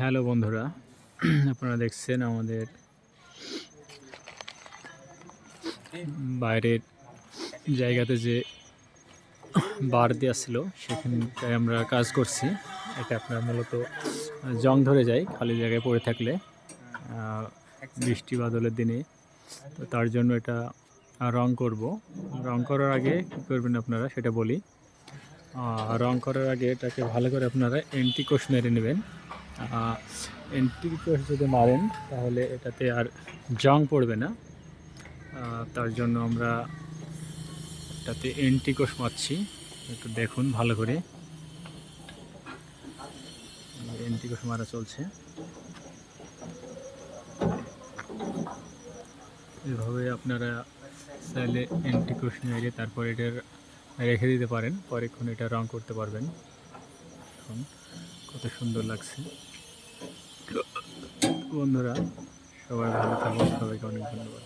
Hello বন্ধুরা, আপনারা দেখছেন আমাদের বাইরের জায়গাতে যে বার দেওয়া ছিল সেখানটায় আমরা কাজ করছি। এটা আপনার মূলত জং ধরে যায় খালি জায়গায় পড়ে থাকলে বৃষ্টি বাদলের দিনে। তো তার জন্য এটা রং করব। রং করার আগে কী করবেন আপনারা সেটা বলি। রং করার আগে এটাকে ভালো করে আপনারা অ্যান্টিকোশ মেরে নেবেন। অ্যান্টিকোশ যদি মারেন তাহলে এটাতে আর জং পড়বে না। তার জন্য আমরা এটাতে অ্যান্টিকোশ মারছি, একটু দেখুন ভালো করে। অ্যান্টিকোশ মারা চলছে। এভাবে আপনারা চাইলে অ্যান্টিকোশ মেরে তারপর এটার রেখে দিতে পারেন, পরেক্ষণ এটা রং করতে পারবেন। এখন কত সুন্দর লাগছে। বন্ধুরা সবাই ভালো থাকুন, সবাইকে অনেক ধন্যবাদ।